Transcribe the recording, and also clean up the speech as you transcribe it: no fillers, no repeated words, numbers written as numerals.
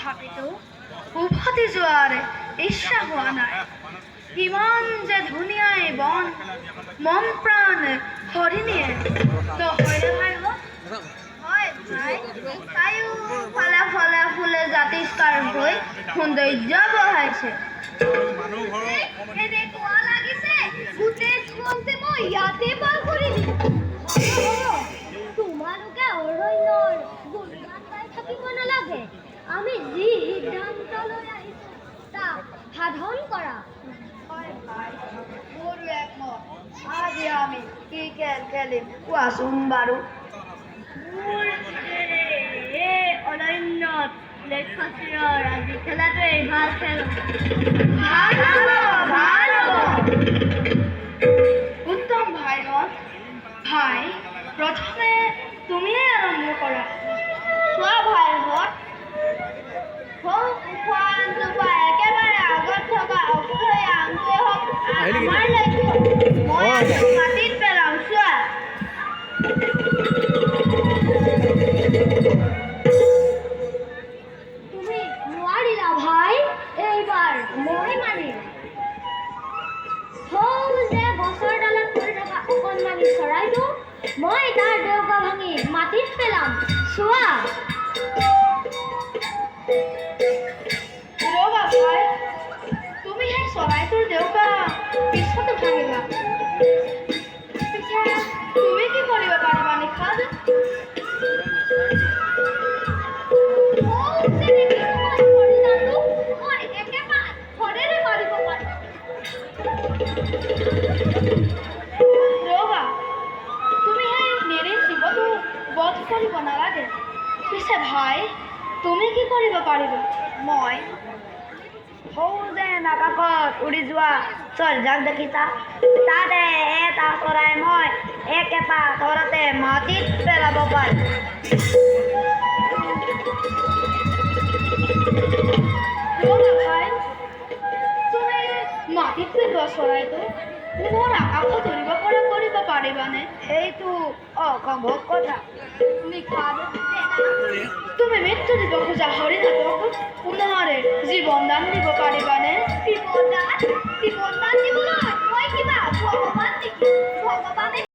তথাপিতো উভতি যোৱাৰ ইচ্ছা হোৱা নাই। কিমান যে ধুনীয়া এই বন, মন প্ৰাণ হৰিণীয়ে নহয়নে ভাইহঁত? হয় ভাই, চাৰিওফালে ফলে ফুলে জাতিষ্কাৰ হৈ সৌন্দৰ্য বঢ়াইছে। এনেকুৱা লাগিছে গোটেইখন যে মই ইয়াতে পাৰ কৰি দিম। তোমালোকে অৰণ্যৰ গুণগান গাই থাকিব নালাগে। আমি যি সিদ্ধান্ত লৈ আহিছো তাক সাধন কৰা। হয় ভাই, মোৰো একমত। আজি আমি কি খেল খেলিম কোৱাচোন বাৰু? মোৰ এই অৰণ্যত লক্ষ্যশিৰৰ আজি খেলাটোৱেই ভাল খেল। ভাল হ'ব, ভাল হ'ব। উত্তম ভাইহঁত। ভাই, প্ৰথমে তুমিয়ে আৰম্ভ কৰা। চোৱা ভাইহঁত, উশাহ একেবাৰে আগত থকা অক্ষয় আংটোৱে হওক আমাৰ লক্ষ্য। মই আছো মাটিত পেলাম, চোৱা। তুমি নোৱাৰিলা ভাই, এইবাৰ মই মাৰিম। সৌ যে গছৰ ডালত পৰি থকা অকণমানি চৰাইটো, মই তাৰ ডেউকা ভাঙি মাটিত পেলাম, চোৱা। ৰ'বা ভাই, তুমি সেই চৰাইটোৰ ডেউকা পিছতো ভাঙিলা। পিছে তুমি কি কৰিব পাৰিবা নিশাদ? মই একেবাৰে ঘৰেৰে মাৰিব পাৰিম। ৰ'বা, তুমি সেই নিৰীহ জীৱটো বধ কৰিব নালাগে। পিছে ভাই, তুমি কি কৰিব পাৰিবা? মই সৌ যে আকাশত উৰি যোৱা চৰাইজাক দেখিছা? তাতে এটা চৰাই মই একেটা থৰতে মাটিত পেলাব পাৰিম। ৰ'বা ভাই, তুমি মাটিত পেলোৱা চৰাইটো পুনৰ আকাশত উৰিব পৰা কৰিব পাৰিবানে? সেইটো অসম্ভৱ কথা। নিশাদ, তুমি মৃত্যু দিব খোজা হৰিণাটোক পুনৰ জীৱন দান দিব পাৰিবানে? জীৱন দান দিবলৈ মই কিবা ভগৱান নেকি?